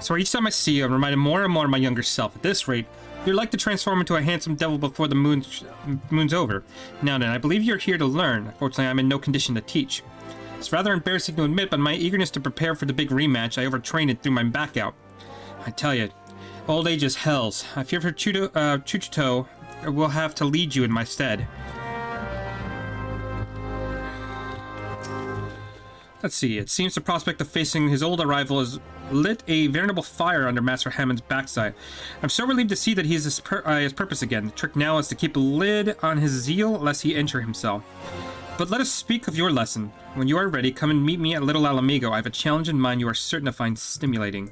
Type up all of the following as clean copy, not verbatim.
So each time I see you, I'm reminded more and more of my younger self. At this rate, you're like to transform into a handsome devil before the moon's over. Now then, I believe you're here to learn. Unfortunately, I'm in no condition to teach. It's rather embarrassing to admit, but my eagerness to prepare for the big rematch, I overtrained and threw my back out. I tell you, old age is hell's. I fear for Chuchito will have to lead you in my stead. Let's see, it seems the prospect of facing his old rival has lit a veritable fire under Master Hammond's backside. I'm so relieved to see that he has his purpose again. The trick now is to keep a lid on his zeal lest he injure himself. But let us speak of your lesson. When you are ready, come and meet me at Little Alamigo. I have a challenge in mind you are certain to find stimulating.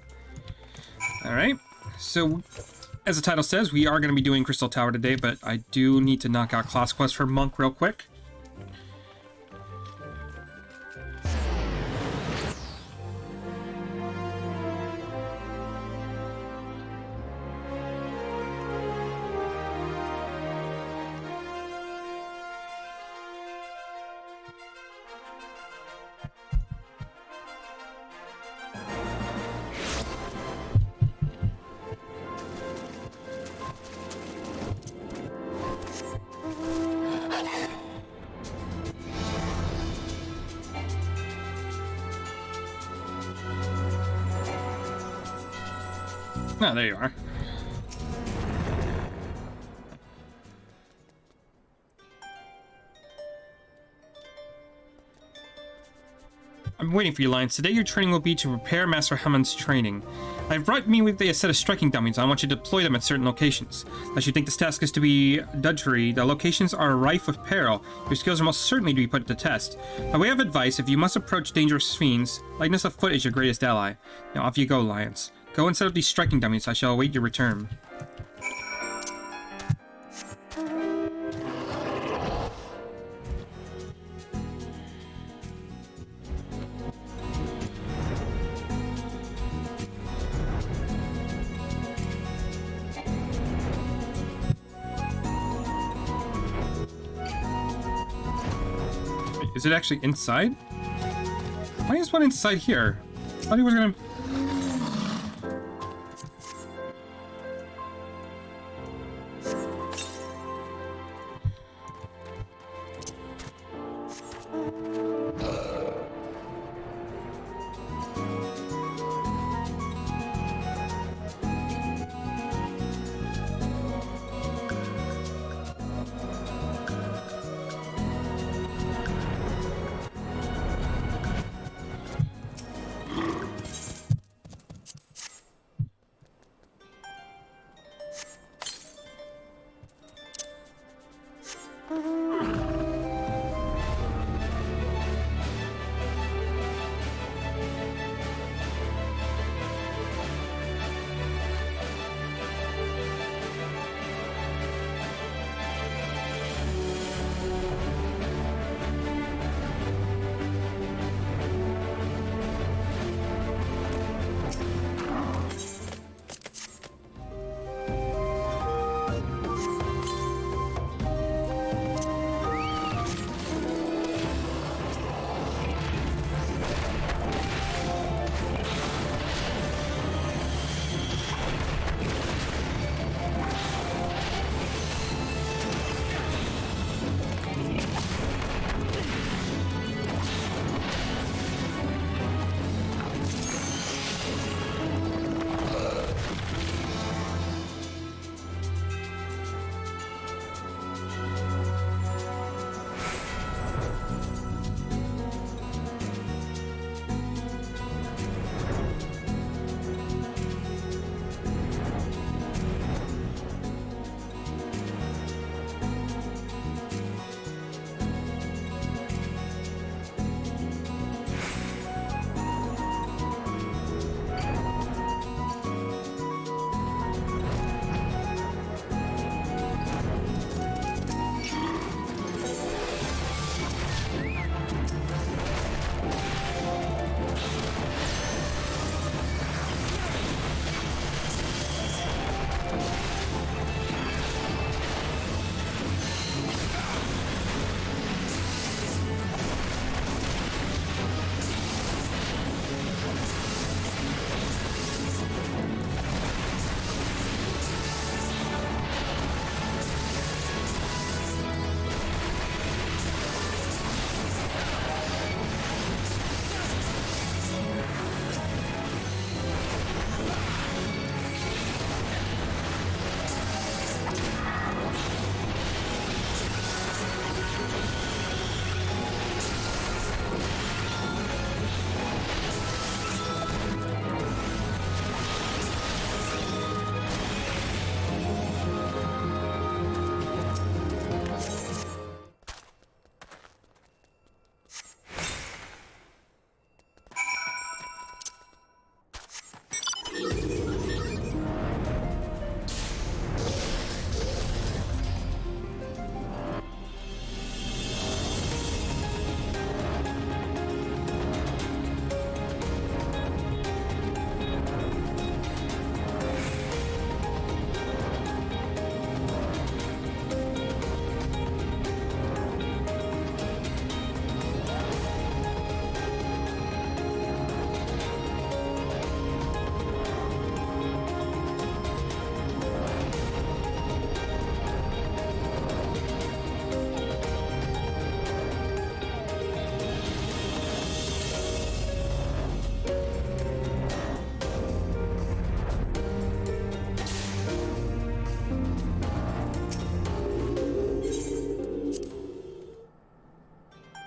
Alright, so as the title says, we are going to be doing Crystal Tower today, but I do need to knock out Class Quest for Monk real quick. Oh, there you are. I'm waiting for you, Lions. Today your training will be to prepare Master Hammond's training. I've brought me with a set of striking dummies. I want you to deploy them at certain locations. Unless you think this task is to be drudgery, the locations are rife with peril. Your skills are most certainly to be put to the test. By way of advice, if you must approach dangerous fiends, lightness of foot is your greatest ally. Now off you go, Lions. Go and set up these striking dummies. I shall await your return. Wait, is it actually inside? Why is one inside here? I thought he was gonna...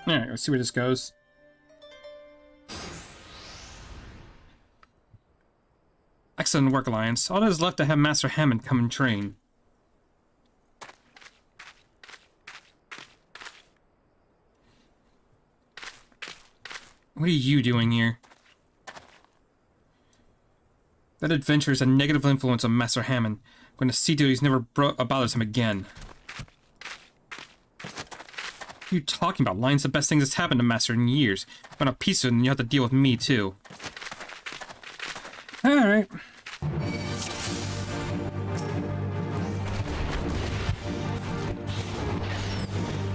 Alright, let's see where this goes. Excellent work, Alliance. All that is left to have Master Hammond come and train. What are you doing here? That adventure is a negative influence on Master Hammond. I'm going to see to it he's never bothers him again. What are you talking about? Lion's the best thing that's happened to Master in years. If you want a piece of it, and you have to deal with me, too. Alright.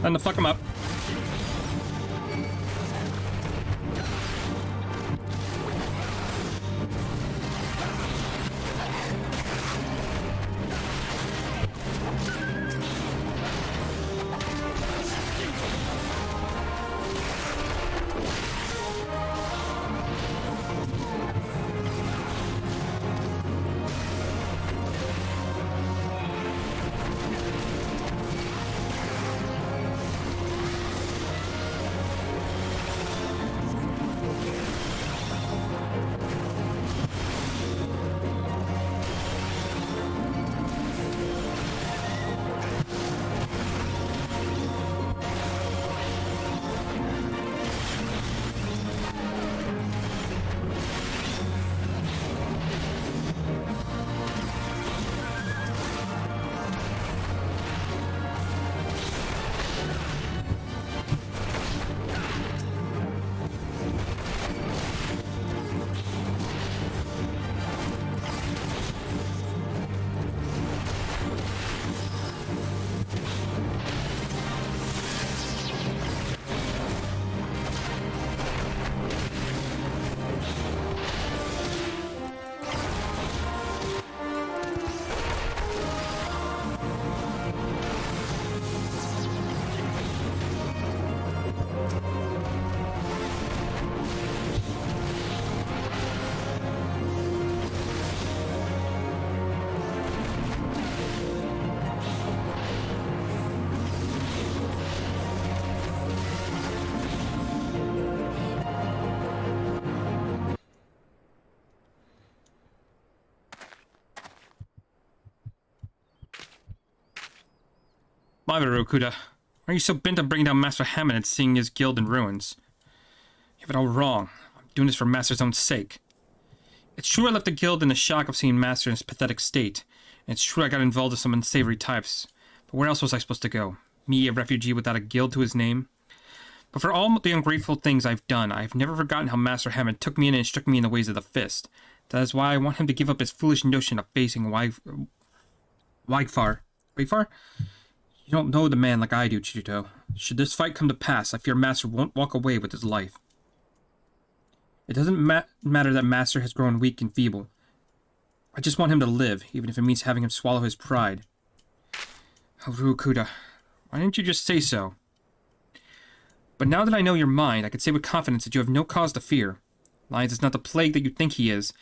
Time to fuck him up. My bad, Rokuda. Why are you so bent on bringing down Master Hammond and seeing his guild in ruins? You have it all wrong. I'm doing this for Master's own sake. It's true I left the guild in the shock of seeing Master in his pathetic state, and it's true I got involved with some unsavory types. But where else was I supposed to go? Me, a refugee without a guild to his name? But for all the ungrateful things I've done, I've never forgotten how Master Hammond took me in and instructed me in the ways of the fist. That is why I want him to give up his foolish notion of facing Wagfar. Wagfar? You don't know the man like I do, Chito. Should this fight come to pass, I fear Master won't walk away with his life. It doesn't matter that Master has grown weak and feeble. I just want him to live, even if it means having him swallow his pride. Oh, Rukuda, why didn't you just say so? But now that I know your mind, I can say with confidence that you have no cause to fear. Lions is not the plague that you think he is.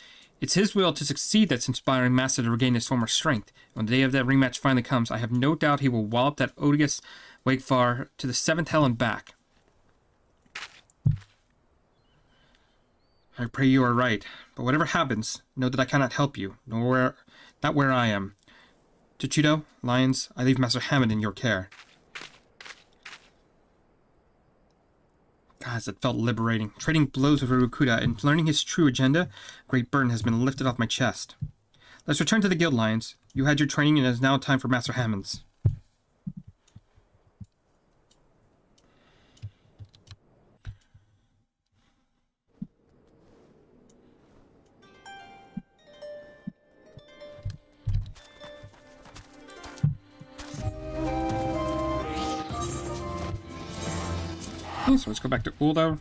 It's his will to succeed that's inspiring Master to regain his former strength. When the day of that rematch finally comes, I have no doubt he will wallop that odious Wagfar to the 7th hell and back. I pray you are right, but whatever happens, know that I cannot help you, not where I am. To Chito, Lions, I leave Master Hammond in your care. Gosh, it felt liberating. Trading blows with Rukuda and learning his true agenda, a great burden has been lifted off my chest. Let's return to the guild, Lions. You had your training and it is now time for Master Hammond's. Okay, so let's go back to Uldo.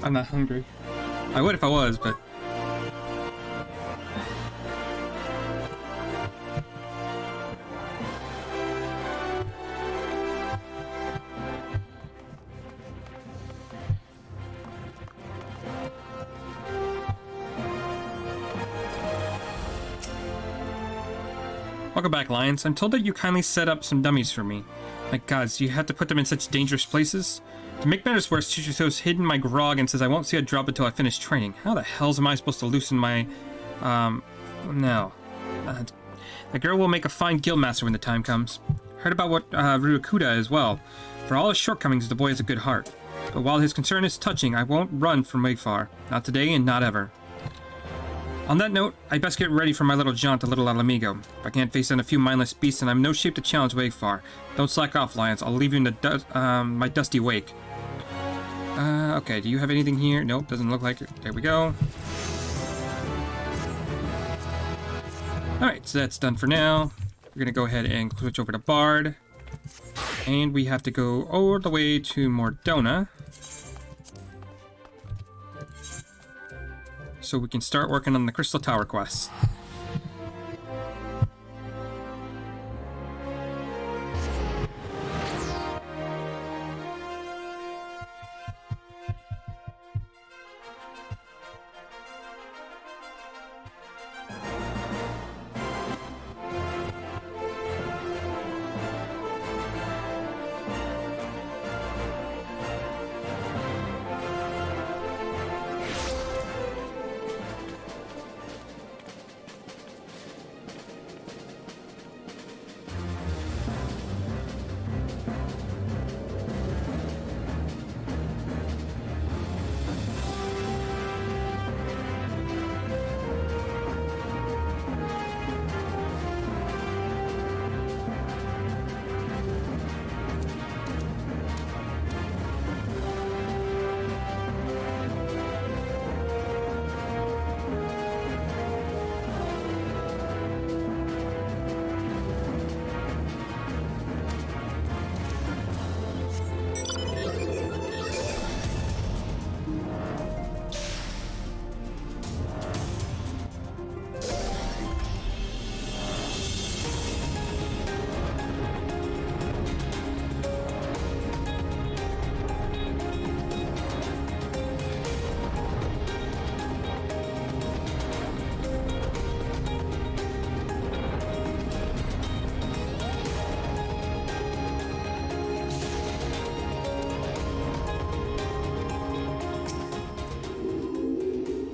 I'm not hungry. I would if I was, but... Welcome back, Lions. I'm told that you kindly set up some dummies for me. My gods, you had to put them in such dangerous places? To make matters worse, Teacher Toast hid my grog and says I won't see a drop until I finish training. How the hell am I supposed to loosen my... no. The girl will make a fine guildmaster when the time comes. Heard about what Ryukuda as well. For all his shortcomings, the boy has a good heart. But while his concern is touching, I won't run from Wayfar. Not today and not ever. On that note, I best get ready for my little jaunt to Little Alamigo. If I can't face down a few mindless beasts, then I'm in no shape to challenge Wayfar. Don't slack off, Lions. I'll leave you in the my dusty wake. Okay, do you have anything here? Nope, doesn't look like it. There we go. Alright, so that's done for now. We're gonna go ahead and switch over to Bard. And we have to go all the way to Mordona. So we can start working on the Crystal Tower quest.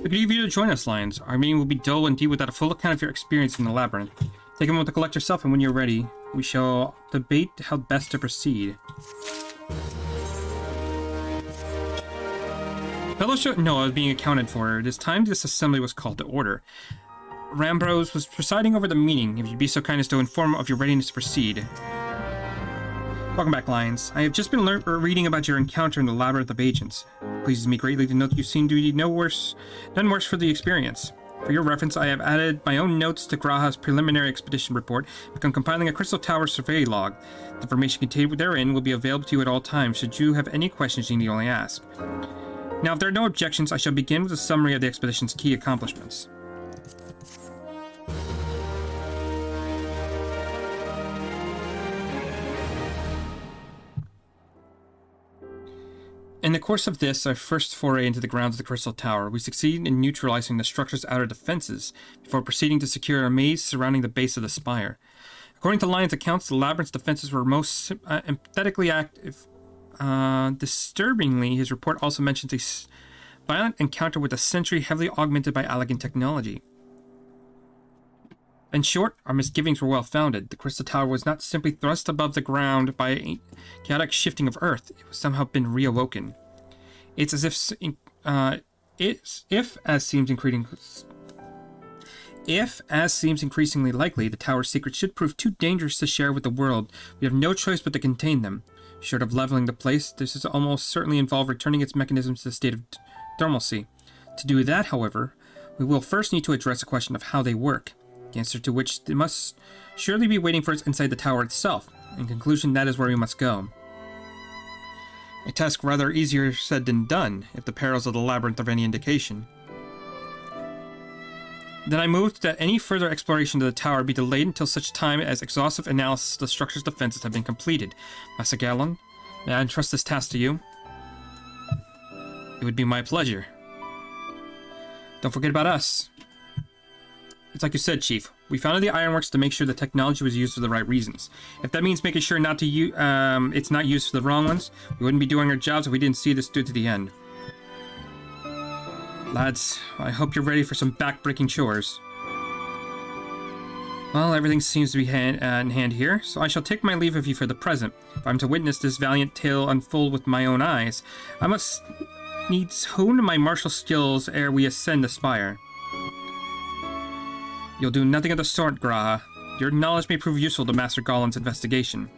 Good of you to join us, Lions. Our meeting will be dull indeed without a full account of your experience in the labyrinth. Take a moment to collect yourself, and when you're ready, we shall debate how best to proceed. Fellowship Noah being accounted for. It is time this assembly was called to order. Rambrose was presiding over the meeting. If you'd be so kind as to inform of your readiness to proceed. Welcome back, Lions. I have just been reading about your encounter in the Labyrinth of Agents. It pleases me greatly to note that you seem to be none worse for the experience. For your reference, I have added my own notes to Graha's preliminary expedition report, become compiling a Crystal Tower survey log. The information contained therein will be available to you at all times, should you have any questions you need only ask. Now, if there are no objections, I shall begin with a summary of the expedition's key accomplishments. In the course of this, our first foray into the grounds of the Crystal Tower, we succeeded in neutralizing the structure's outer defenses before proceeding to secure a maze surrounding the base of the spire. According to Lion's accounts, the labyrinth's defenses were most emphatically active. Disturbingly, his report also mentions a violent encounter with a sentry heavily augmented by elegant technology. In short, our misgivings were well founded. The Crystal Tower was not simply thrust above the ground by a chaotic shifting of earth. It was somehow been reawoken. It's as if, as seems increasingly likely, the tower's secrets should prove too dangerous to share with the world, we have no choice but to contain them. Short of leveling the place, this is almost certainly involve returning its mechanisms to the state of dormancy. To do that, however, we will first need to address the question of how they work. The answer to which they must surely be waiting for us inside the tower itself. In conclusion, that is where we must go. A task rather easier said than done, if the perils of the labyrinth are any indication. Then I moved that any further exploration of the tower be delayed until such time as exhaustive analysis of the structure's defenses have been completed. Master Gallon, may I entrust this task to you? It would be my pleasure. Don't forget about us. It's like you said, Chief. We founded the Ironworks to make sure the technology was used for the right reasons. If that means making sure it's not used for the wrong ones, we wouldn't be doing our jobs if we didn't see this through to the end. Lads, I hope you're ready for some back-breaking chores. Well, everything seems to be in hand here, so I shall take my leave of you for the present. If I'm to witness this valiant tale unfold with my own eyes, I must needs hone my martial skills ere we ascend the spire. You'll do nothing of the sort, Graha. Your knowledge may prove useful to Master Gollum's investigation.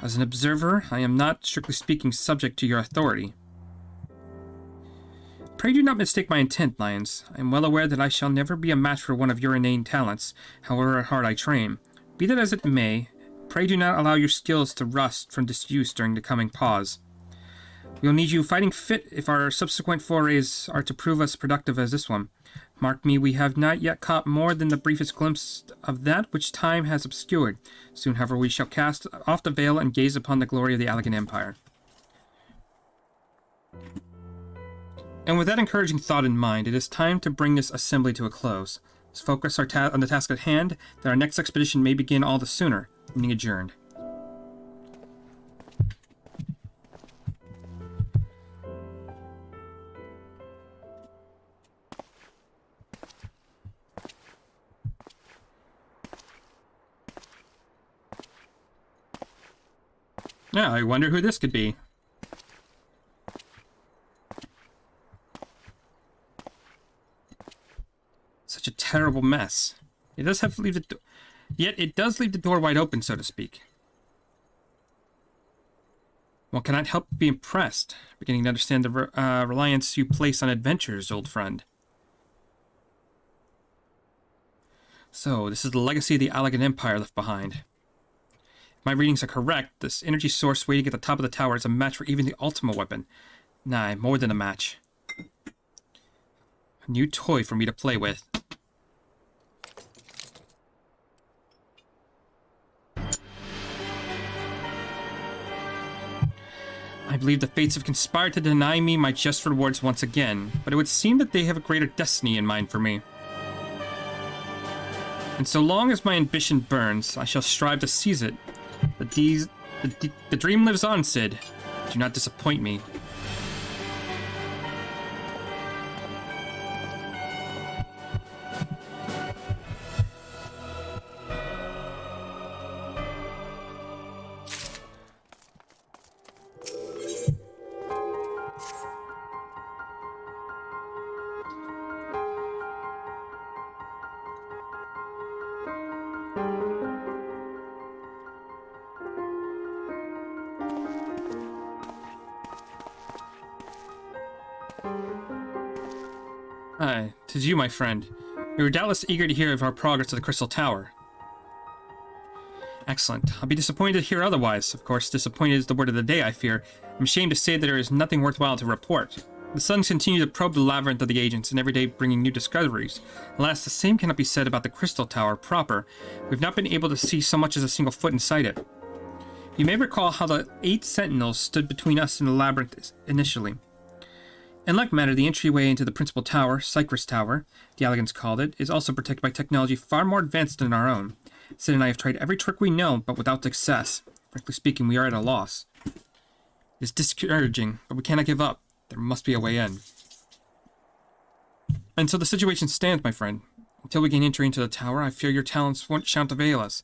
As an observer, I am not, strictly speaking, subject to your authority. Pray do not mistake my intent, Lions. I am well aware that I shall never be a match for one of your inane talents, however hard I train. Be that as it may, pray do not allow your skills to rust from disuse during the coming pause. We will need you fighting fit if our subsequent forays are to prove as productive as this one. Mark me, we have not yet caught more than the briefest glimpse of that which time has obscured. Soon, however, we shall cast off the veil and gaze upon the glory of the Allegan Empire. And with that encouraging thought in mind, it is time to bring this assembly to a close. Let's focus on the task at hand, that our next expedition may begin all the sooner. Meeting adjourned. Yeah, I wonder who this could be. Such a terrible mess. It does have to leave the yet it does leave the door wide open, so to speak. One cannot help but be impressed, beginning to understand the reliance you place on adventures, old friend. So, this is the legacy of the Allegan Empire left behind. If my readings are correct, this energy source waiting at the top of the tower is a match for even the Ultima weapon. Nah, more than a match. A new toy for me to play with. I believe the fates have conspired to deny me my just rewards once again, but it would seem that they have a greater destiny in mind for me. And so long as my ambition burns, I shall strive to seize it. The dream lives on, Sid. Do not disappoint me. Hi, 'tis you, my friend. You were doubtless eager to hear of our progress to the Crystal Tower. Excellent. I'll be disappointed to hear otherwise. Of course, disappointed is the word of the day, I fear. I'm ashamed to say that there is nothing worthwhile to report. The Suns continue to probe the labyrinth of the agents, and every day bringing new discoveries. Alas, the same cannot be said about the Crystal Tower proper. We've not been able to see so much as a single foot inside it. You may recall how the 8 sentinels stood between us and the labyrinth initially. In like manner, the entryway into the principal tower, Cypress Tower, the Allegans called it, is also protected by technology far more advanced than our own. Sid and I have tried every trick we know, but without success. Frankly speaking, we are at a loss. It is discouraging, but we cannot give up. There must be a way in. And so the situation stands, my friend. Until we gain entry into the tower, I fear your talents shan't avail us.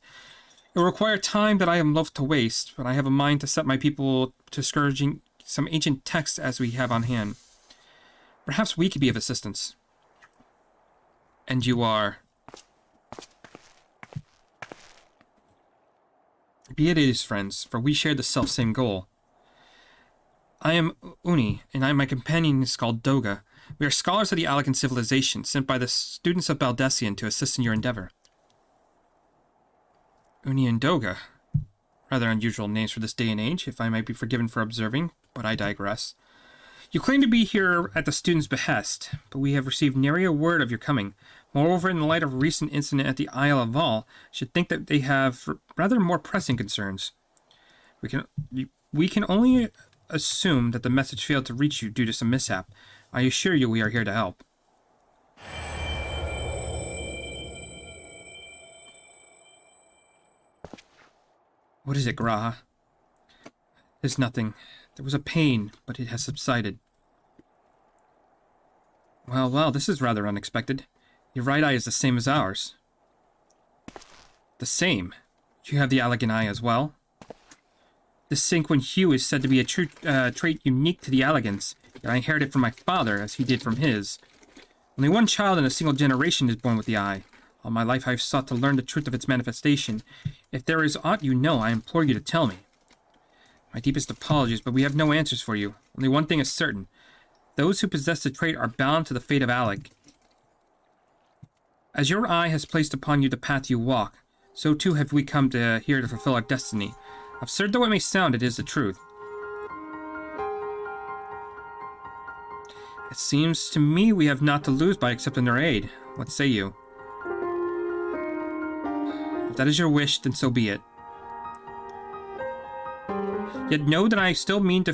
It will require time that I am loath to waste, but I have a mind to set my people to scourging some ancient texts as we have on hand. Perhaps we could be of assistance. And you are... Be it is, friends, for we share the self-same goal. I am Uni, and my companion is called Doga. We are scholars of the Allegan civilization, sent by the students of Baldessian to assist in your endeavor. Uni and Doga. Rather unusual names for this day and age, if I might be forgiven for observing, but I digress. You claim to be here at the student's behest, but we have received nary a word of your coming. Moreover, in the light of a recent incident at the Isle of Val, I should think that they have rather more pressing concerns. We can only assume that the message failed to reach you due to some mishap. I assure you we are here to help. What is it, Graha? It's nothing. There was a pain, but it has subsided. Well, this is rather unexpected. Your right eye is the same as ours. The same? You have the Allegan eye as well? This sanguine hue is said to be a trait unique to the Allegans, yet I inherited it from my father, as he did from his. Only one child in a single generation is born with the eye. All my life I have sought to learn the truth of its manifestation. If there is aught you know, I implore you to tell me. My deepest apologies, but we have no answers for you. Only one thing is certain. Those who possess the trait are bound to the fate of Alec. As your eye has placed upon you the path you walk, so too have we come here to fulfill our destiny. Absurd though it may sound, it is the truth. It seems to me we have naught to lose by accepting their aid. What say you? If that is your wish, then so be it. Yet know that I still mean to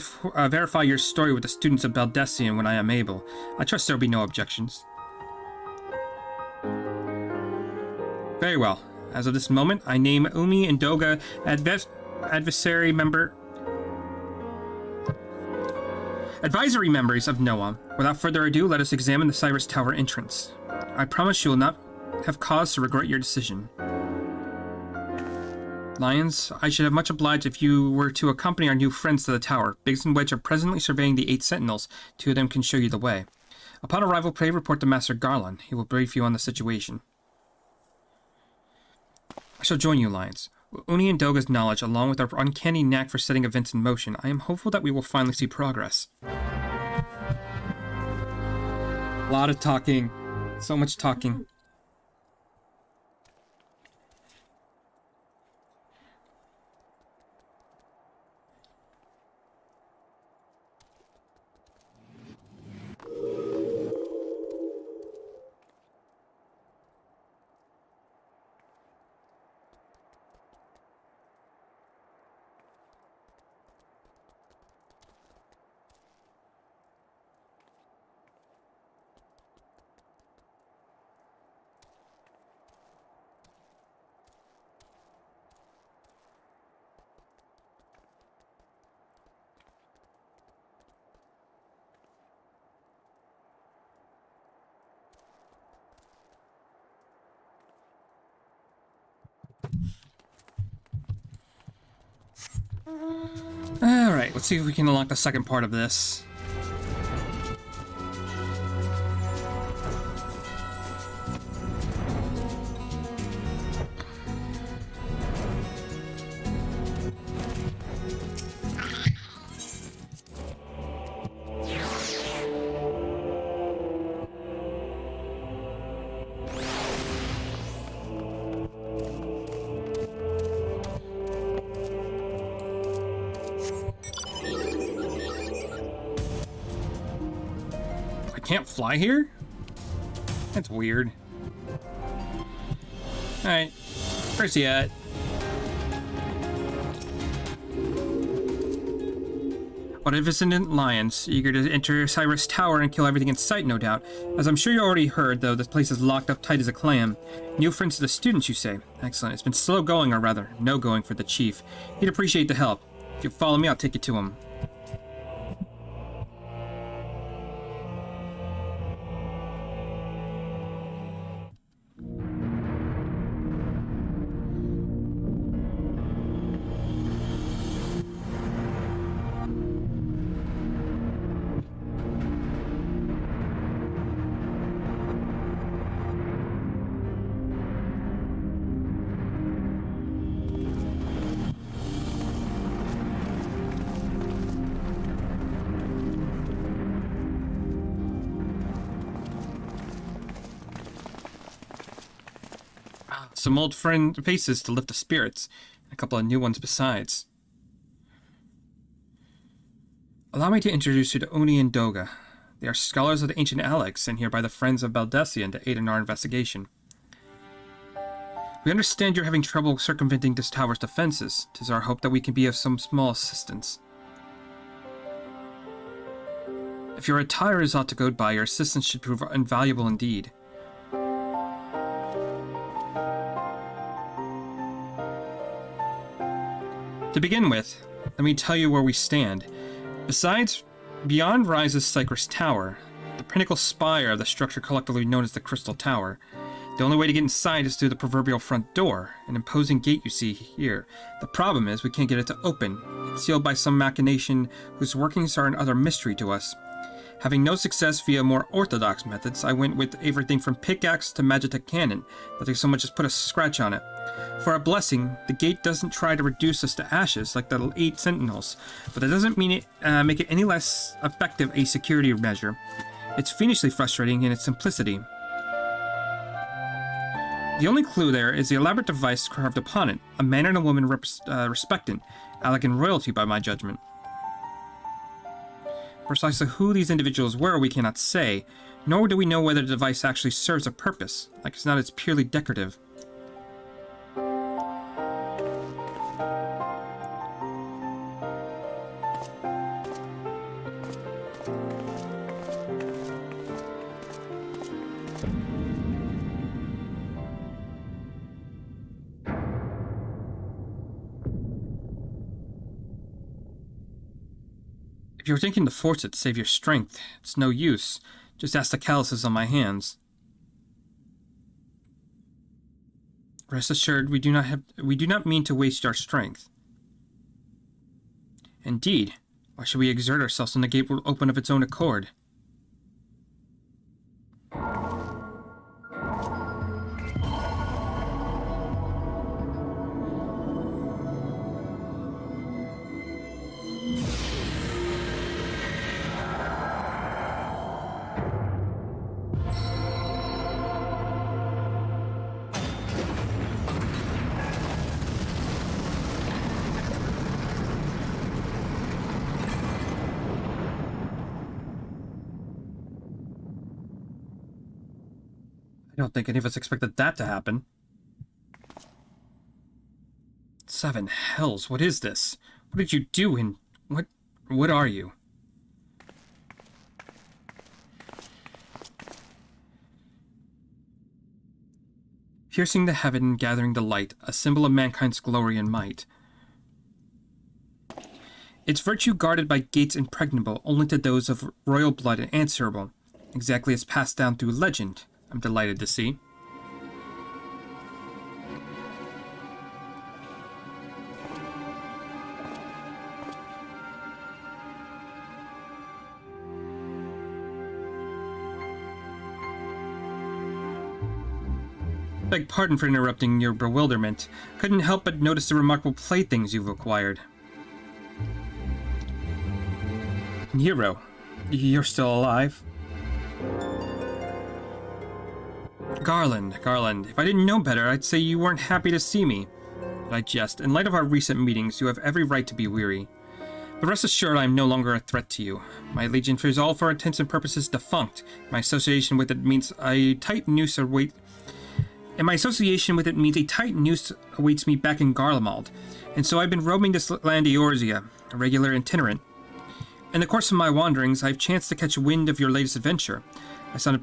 verify your story with the students of Baldessian when I am able. I trust there will be no objections. Very well. As of this moment, I name Umi and Doga advisory members of Noam. Without further ado, let us examine the Cyrus Tower entrance. I promise you will not have cause to regret your decision. Lions, I should have much obliged if you were to accompany our new friends to the tower. Biggs and Wedge are presently surveying the 8 sentinels. 2 of them can show you the way. Upon arrival, pray report to Master Garland. He will brief you on the situation. I shall join you, Lions. With Uni and Doga's knowledge, along with our uncanny knack for setting events in motion, I am hopeful that we will finally see progress. A lot of talking. So much talking. Alright, let's see if we can unlock the second part of this. Can't fly here? That's weird. Alright, where's he at? Magnificent Lions, eager to enter Cyrus Tower and kill everything in sight, no doubt. As I'm sure you already heard, though, this place is locked up tight as a clam. New friends to the students, you say? Excellent. It's been slow going, or rather, no going for the chief. He'd appreciate the help. If you follow me, I'll take you to him. Some old friend faces to lift the spirits. A couple of new ones besides. Allow me to introduce you to Uni and Doga. They are scholars of the ancient Alex, sent here by the Friends of Baldessian to aid in our investigation. We understand you're having trouble circumventing this tower's defenses. 'Tis our hope that we can be of some small assistance. If your attire is aught to go by, your assistance should prove invaluable indeed. To begin with, let me tell you where we stand. Beyond rises Cypress Tower, the pinnacle spire of the structure collectively known as the Crystal Tower. The only way to get inside is through the proverbial front door, an imposing gate you see here. The problem is we can't get it to open. It's sealed by some machination whose workings are an utter mystery to us. Having no success via more orthodox methods, I went with everything from pickaxe to magitech cannon. Nothing so much as put a scratch on it. For a blessing, the gate doesn't try to reduce us to ashes like the 8 sentinels, but that doesn't mean it make it any less effective a security measure. It's fiendishly frustrating in its simplicity. The only clue there is the elaborate device carved upon it, a man and a woman respectant, elegant royalty by my judgment. Precisely who these individuals were we cannot say, nor do we know whether the device actually serves a purpose, like it's not as purely decorative. If you're thinking to force it to save your strength, it's no use. Just ask the calluses on my hands. Rest assured, we do not mean to waste our strength. Indeed, why should we exert ourselves when the gate will open of its own accord? I don't think any of us expected that to happen. 7 hells, what is this? What did you do and what are you? Piercing the heaven and gathering the light, a symbol of mankind's glory and might. Its virtue guarded by gates impregnable only to those of royal blood and answerable, exactly as passed down through legend. I'm delighted to see. Beg pardon for interrupting your bewilderment. Couldn't help but notice the remarkable playthings you've acquired. Nero, you're still alive? Garland, if I didn't know better, I'd say you weren't happy to see me. But I jest. In light of our recent meetings, you have every right to be weary. But rest assured I am no longer a threat to you. My allegiance is all for intents and purposes defunct. My association with it means a tight noose awaits me back in Garlemald, and so I've been roaming this land Eorzea, a regular itinerant. In the course of my wanderings, I've chanced to catch wind of your latest adventure. It sounded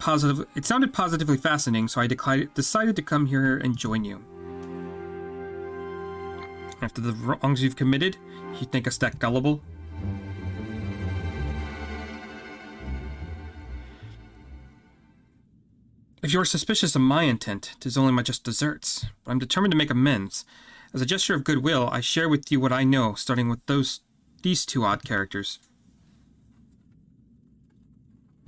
positively fascinating, so I decided to come here and join you. After the wrongs you've committed, you think us that gullible? If you're suspicious of my intent, 'tis only my just deserts, but I'm determined to make amends. As a gesture of goodwill, I share with you what I know, starting with these 2 odd characters.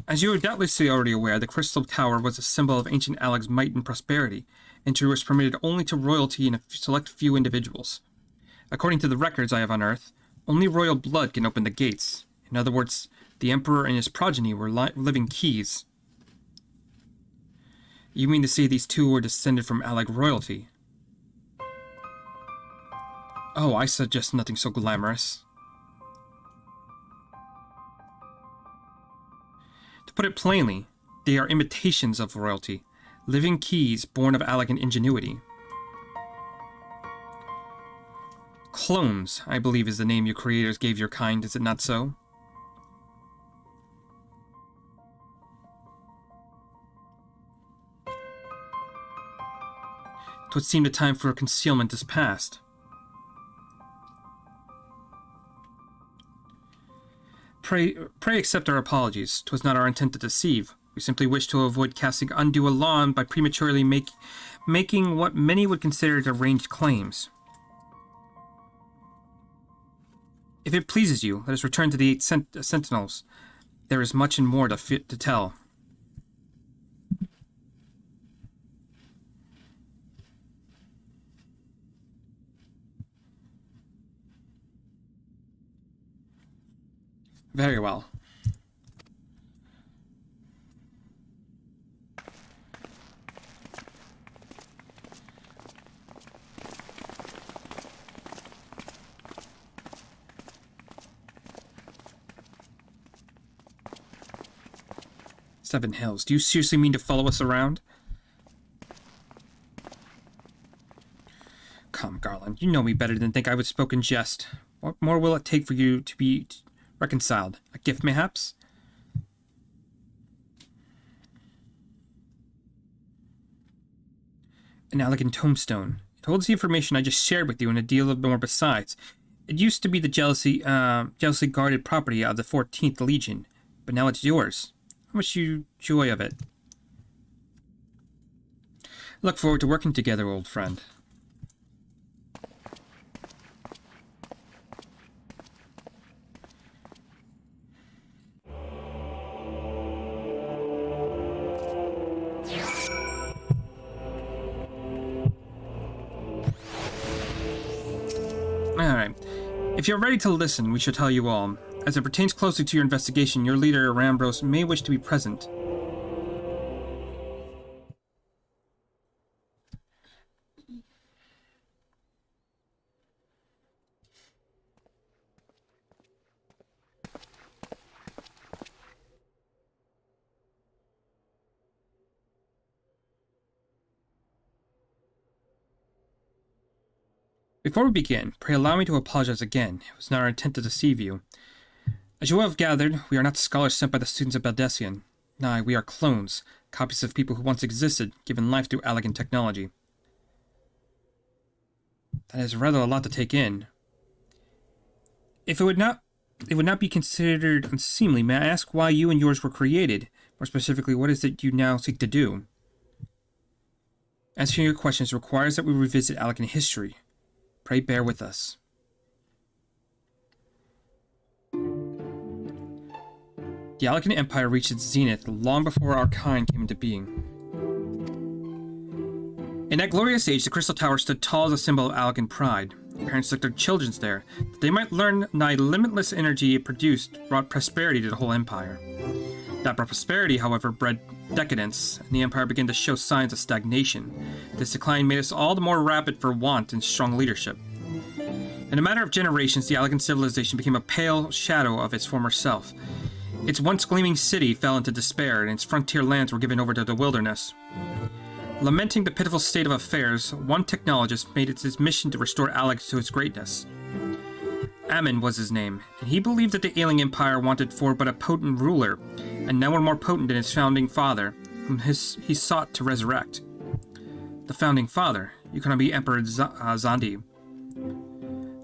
As you are doubtlessly already aware, the Crystal Tower was a symbol of ancient Aleg's might and prosperity. Entry was permitted only to royalty and a select few individuals. According to the records I have unearthed, only royal blood can open the gates. In other words, the Emperor and his progeny were living keys. You mean to say these 2 were descended from Aleg royalty? Oh, I suggest nothing so glamorous. To put it plainly, they are imitations of royalty, living keys born of elegant ingenuity. Clones, I believe, is the name you creators gave your kind, is it not so? It would seem the time for concealment is past. Pray accept our apologies. 'Twas not our intent to deceive. We simply wish to avoid casting undue alarm by prematurely making what many would consider deranged claims. If it pleases you, let us return to the 8 sentinels. There is much and more to tell. Very well. Seven Hills. Do you seriously mean to follow us around? Come, Garland. You know me better than think I would spoke in jest. What more will it take for you to be reconciled? A gift, mayhaps? An elegant tombstone. It holds the information I just shared with you and a deal of more besides. It used to be the jealously guarded property of the 14th Legion, but now it's yours. How much you joy of it? Look forward to working together, old friend. Alright. If you're ready to listen, we shall tell you all. As it pertains closely to your investigation, your leader, Rambros, may wish to be present. Before we begin, pray allow me to apologize again. It was not our intent to deceive you. As you will have gathered, we are not scholars sent by the students of Baldessian. Nay, we are clones, copies of people who once existed, given life through elegant technology. That is rather a lot to take in. If it would not be considered unseemly, may I ask why you and yours were created? More specifically, what is it you now seek to do? Answering your questions requires that we revisit elegant history. Pray bear with us. The Alcan Empire reached its zenith long before our kind came into being. In that glorious age, the Crystal Tower stood tall as a symbol of Alcan pride. Parents took their children there, that they might learn nigh limitless energy it produced brought prosperity to the whole empire. That prosperity, however, bred decadence, and the empire began to show signs of stagnation. This decline made us all the more rapid for want and strong leadership. In a matter of generations, the Alcan civilization became a pale shadow of its former self. Its once gleaming city fell into despair, and its frontier lands were given over to the wilderness. Lamenting the pitiful state of affairs, one technologist made it his mission to restore Alex to its greatness. Ammon was his name, and he believed that the ailing empire wanted for but a potent ruler, and no one more potent than his founding father, whom he sought to resurrect. The founding father, you cannot be Emperor Zandi.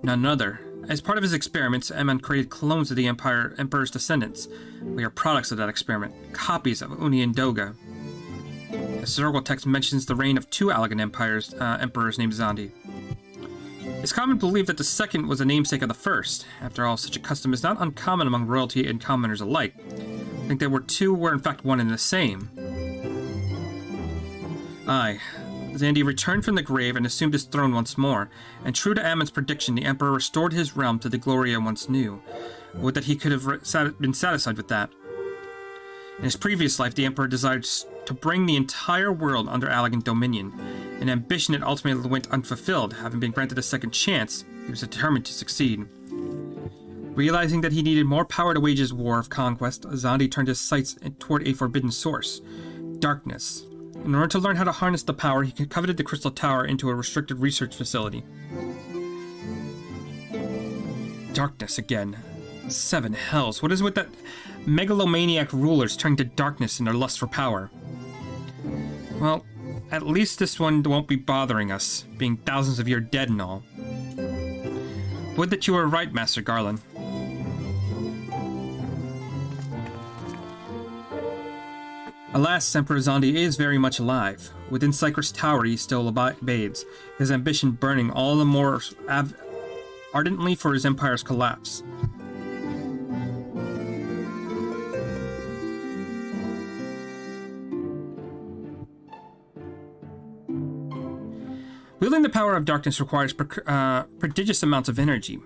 None other. As part of his experiments, Ammon created clones of the Emperor's descendants. We are products of that experiment, copies of Uni and Doga. The historical text mentions the reign of 2 Alcan emperors named Zandi. It's common belief that the second was a namesake of the first. After all, such a custom is not uncommon among royalty and commoners alike. I think there were 2 were in fact one and the same. Aye. Zandi returned from the grave and assumed his throne once more, and true to Ammon's prediction, the Emperor restored his realm to the glory I once knew. Would that he could have been satisfied with that. In his previous life, the Emperor desired to bring the entire world under Alcan dominion, an ambition that ultimately went unfulfilled. Having been granted a second chance, He was determined to succeed. Realizing that he needed more power to wage his war of conquest, Zandi turned his sights toward a forbidden source, darkness. In order to learn how to harness the power, he coveted the Crystal Tower into a restricted research facility. Darkness again. 7 hells. What is with that megalomaniac rulers turning to darkness in their lust for power? Well, at least this one won't be bothering us, being thousands of years dead and all. Would that you were right, Master Garland. Alas, Emperor Zandi is very much alive. Within Cypress Tower he still abides, his ambition burning all the more ardently for his empire's collapse. Wielding the power of darkness requires prodigious amounts of energy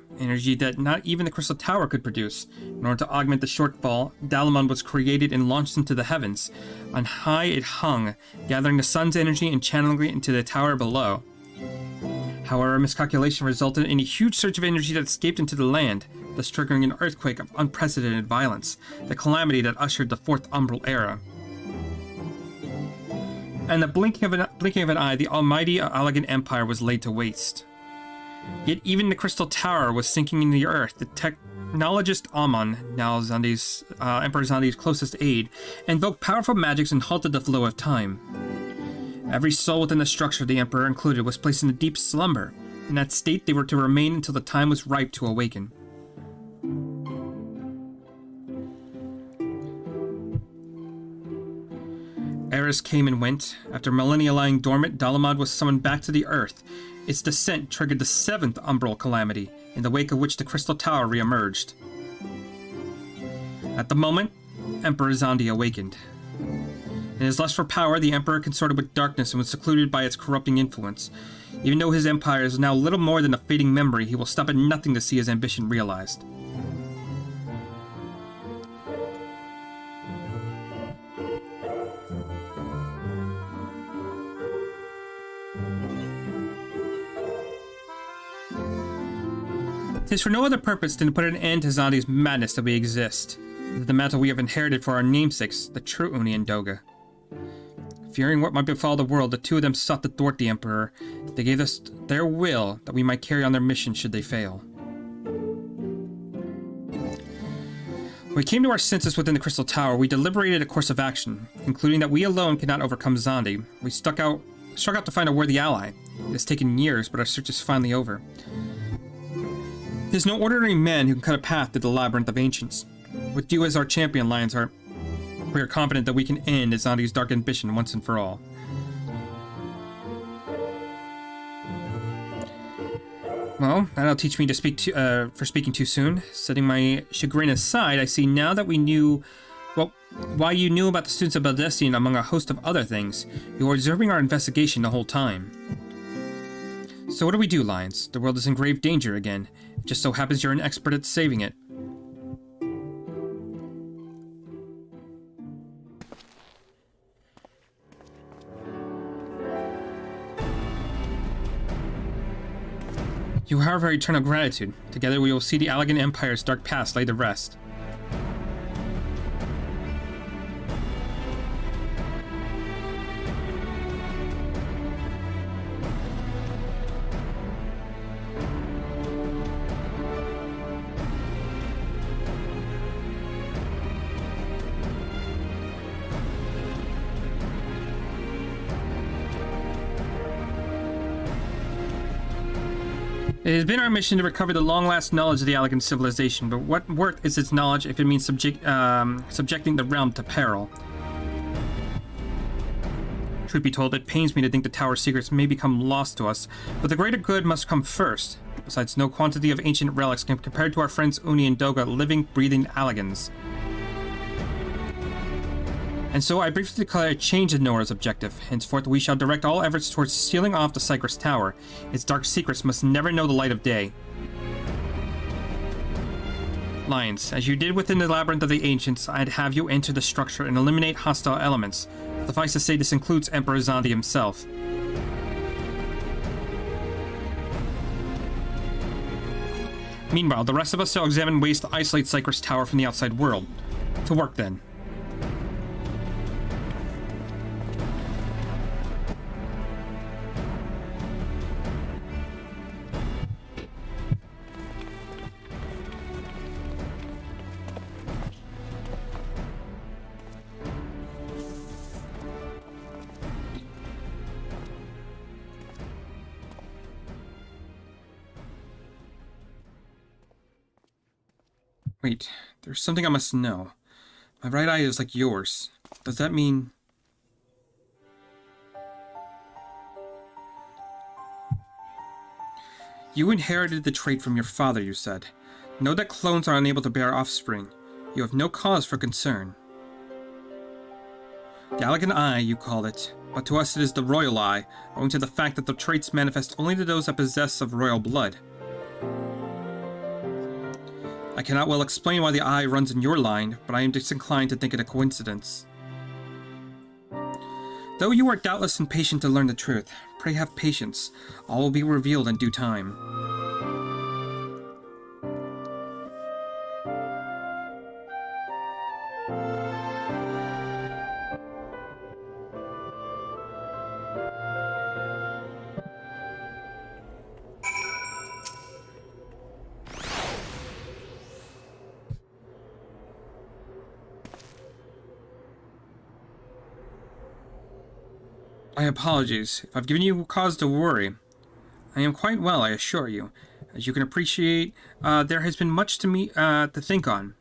that not even the Crystal Tower could produce. In order to augment the shortfall, Dalamon was created and launched into the heavens. On high it hung, gathering the sun's energy and channeling it into the tower below. However, a miscalculation resulted in a huge surge of energy that escaped into the land, thus triggering an earthquake of unprecedented violence, the calamity that ushered the Fourth Umbral Era. And the blinking of an eye, the almighty Allagan Empire was laid to waste. Yet even the Crystal Tower was sinking in the earth. The technologist Amon, now Emperor Zandi's closest aide, invoked powerful magics and halted the flow of time. Every soul within the structure, the Emperor included, was placed in a deep slumber. In that state, they were to remain until the time was ripe to awaken. Eras came and went. After millennia lying dormant, Dalamad was summoned back to the earth. Its descent triggered the 7th Umbral Calamity, in the wake of which the Crystal Tower re-emerged. At the moment, Emperor Zandi awakened. In his lust for power, the Emperor consorted with darkness and was secluded by its corrupting influence. Even though his empire is now little more than a fading memory, he will stop at nothing to see his ambition realized. Tis for no other purpose than to put an end to Zandi's madness that we exist. It is the mantle we have inherited for our namesakes, the true Uni and Doga. Fearing what might befall the world, the two of them sought to thwart the Emperor. They gave us their will that we might carry on their mission should they fail. When we came to our senses within the Crystal Tower, we deliberated a course of action, concluding that we alone cannot overcome Zandi. We struck out to find a worthy ally. It has taken years, but our search is finally over. There's no ordinary man who can cut a path through the labyrinth of ancients. With you as our champion, Lionheart, we are confident that we can end Zandi's dark ambition once and for all. Well, that'll teach me to speak for speaking too soon. Setting my chagrin aside, I see now that we knew, well, why you knew about the students of Baldestian among a host of other things. You were observing our investigation the whole time. So what do we do, Lions? The world is in grave danger again. It just so happens you're an expert at saving it. You have our eternal gratitude. Together we will see the Allagan Empire's dark past laid to rest. It has been our mission to recover the long-lasting knowledge of the Allagan civilization, but what worth is its knowledge if it means subjecting the realm to peril? Truth be told, it pains me to think the tower's secrets may become lost to us, but the greater good must come first. Besides, no quantity of ancient relics can compare to our friends Uni and Doga, living, breathing Allagans. And so I briefly declare a change in Nora's objective. Henceforth, we shall direct all efforts towards sealing off the Cypress Tower. Its dark secrets must never know the light of day. Lions, as you did within the Labyrinth of the Ancients, I'd have you enter the structure and eliminate hostile elements. Suffice to say, this includes Emperor Zandi himself. Meanwhile, the rest of us shall examine ways to isolate Cypress Tower from the outside world. To work, then. Wait, there's something I must know. My right eye is like yours. Does that mean... You inherited the trait from your father, you said. Know that clones are unable to bear offspring. You have no cause for concern. The elegant eye, you call it, but to us it is the royal eye, owing to the fact that the traits manifest only to those that possess of royal blood. I cannot well explain why the eye runs in your line, but I am disinclined to think it a coincidence. Though you are doubtless impatient to learn the truth, pray have patience. All will be revealed in due time. My apologies if I've given you cause to worry. I am quite well, I assure you. As you can appreciate, there has been much to think on.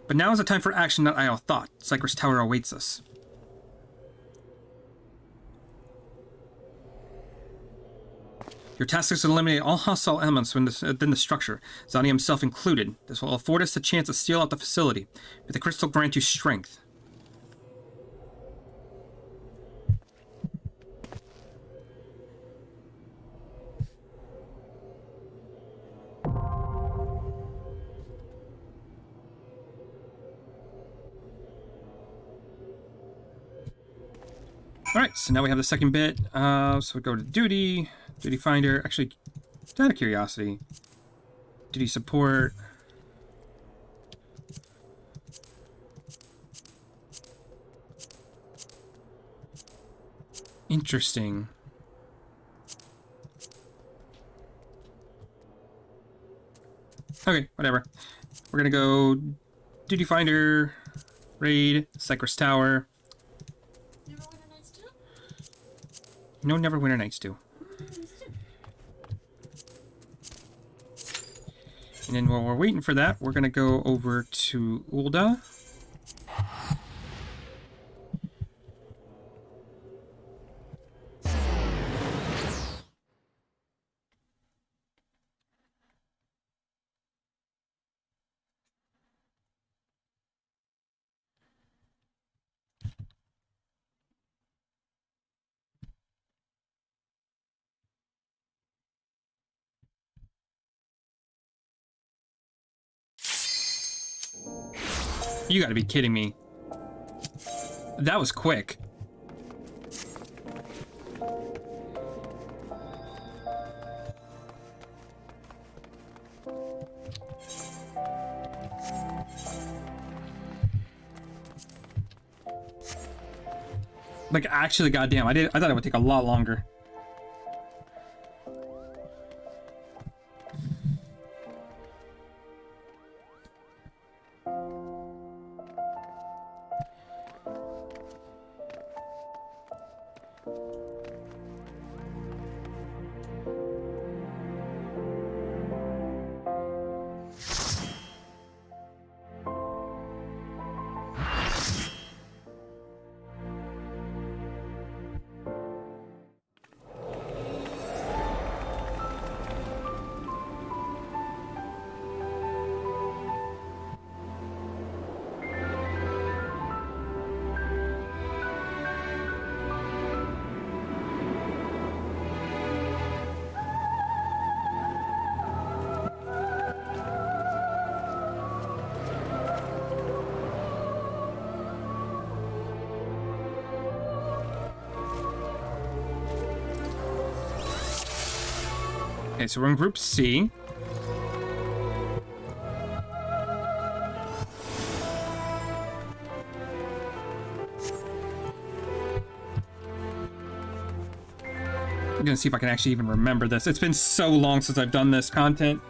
But now is the time for action, not idle thought. Cypress Tower awaits us. Your task is to eliminate all hostile elements within the structure, Zani himself included. This will afford us the chance to steal out the facility. May the crystal grant you strength. Alright, so now we have the second bit. So we go to duty finder. Actually, out of curiosity, duty support. Interesting. Okay, whatever. We're gonna go duty finder, raid, Cypress Tower. No, never winter nights do. And then while we're waiting for that, we're gonna go over to Ulda. You gotta be kidding me. That was quick. Like, actually, goddamn, I thought it would take a lot longer. Okay, so we're in Group C. gonna see if I can actually even remember this. It's been so long since I've done this content.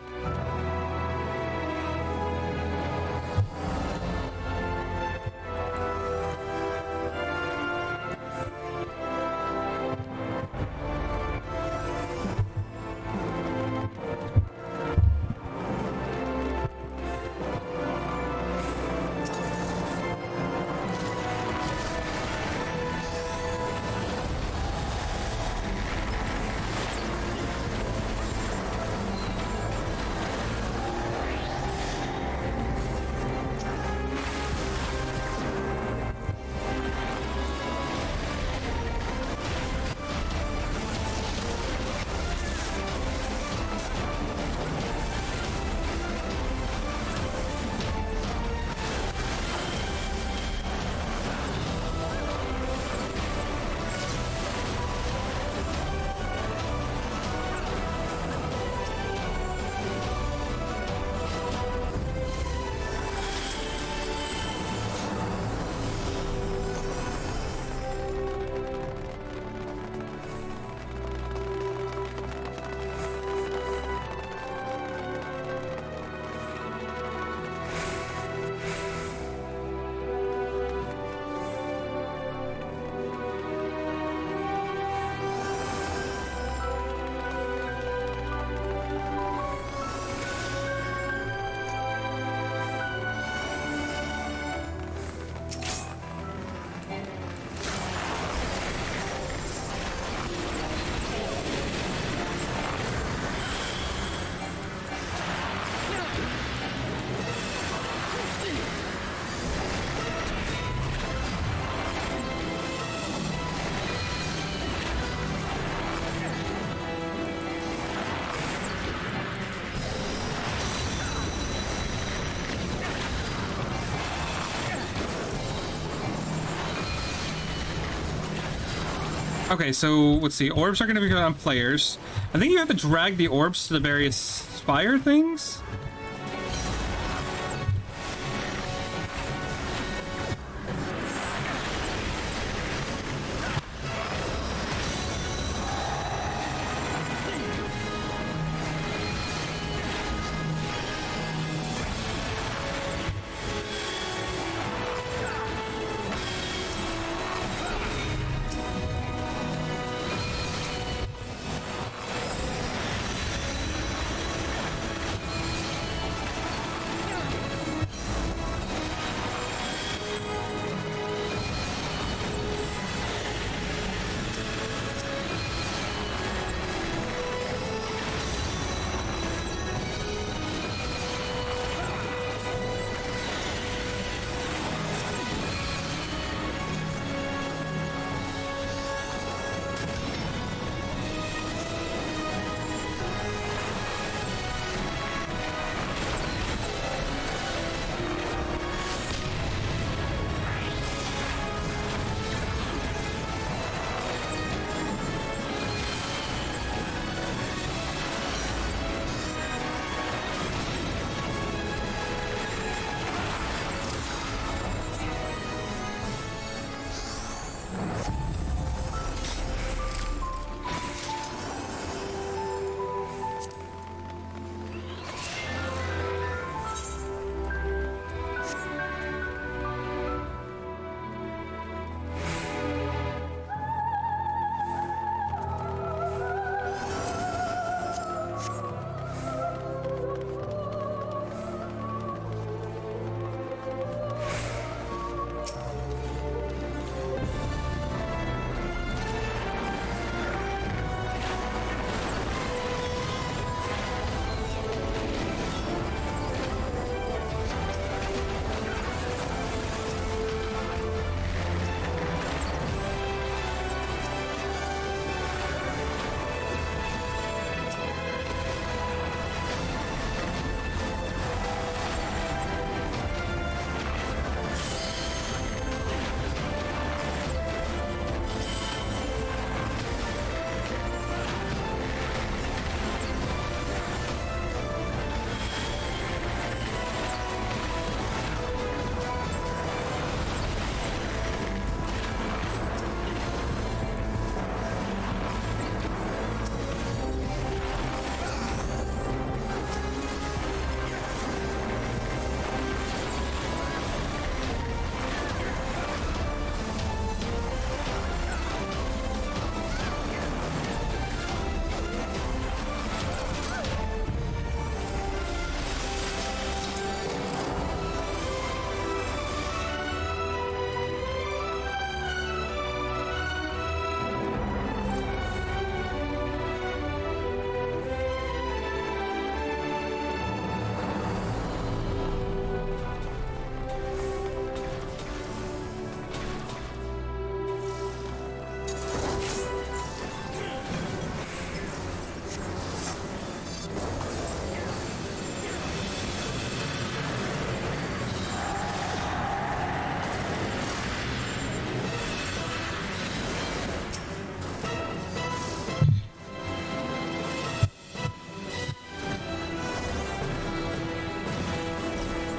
Okay, so let's see. Orbs are going to be on players. I think you have to drag the orbs to the various spire things.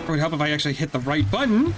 It would help if I actually hit the right button.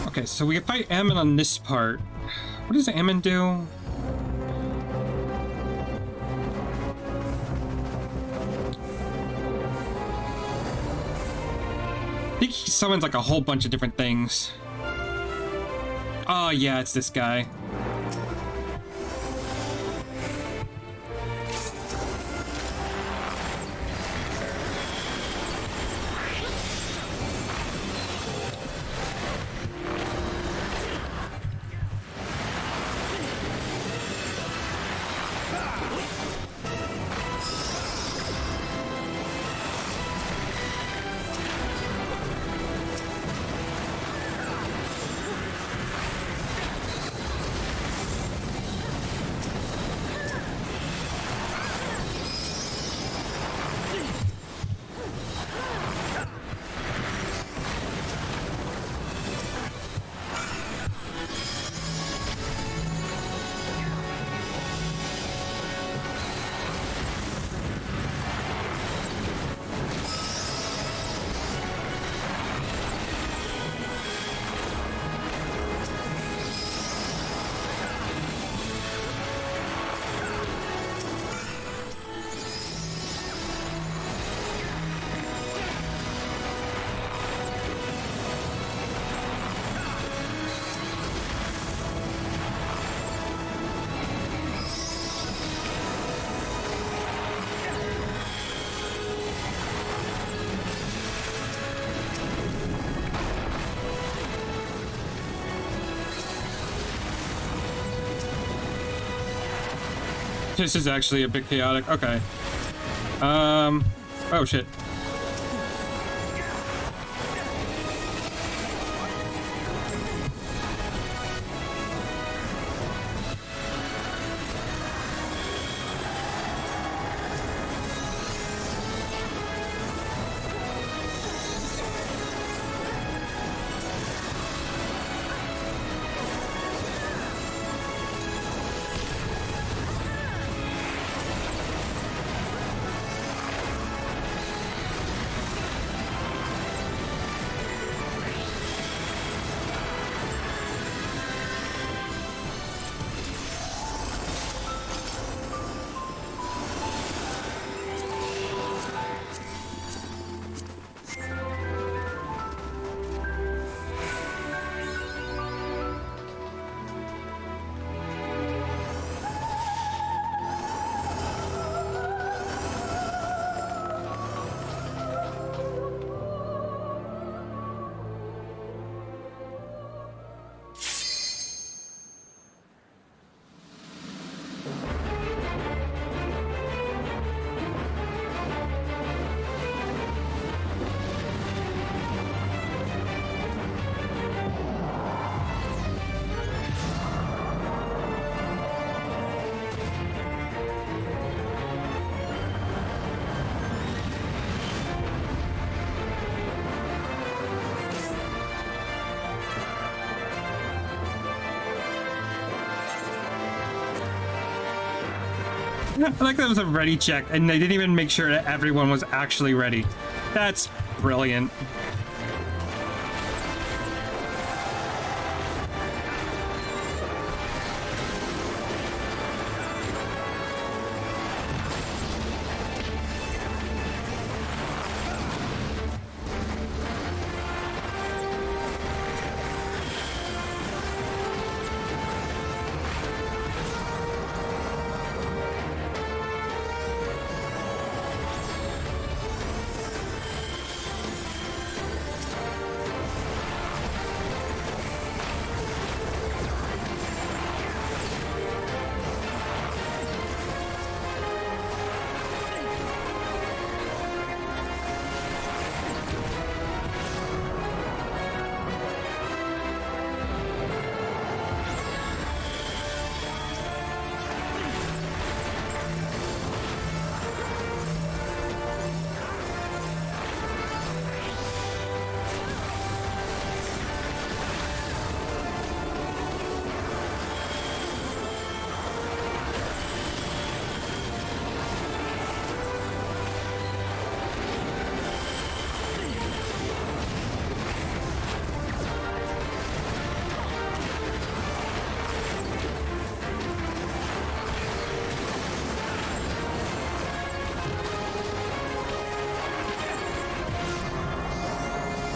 Okay, so we can fight Ammon on this part. What does Ammon do? I think he summons like a whole bunch of different things. Oh yeah, it's this guy. This is actually a bit chaotic. Okay. Oh shit. like that was a ready check, and they didn't even make sure that everyone was actually ready. That's brilliant.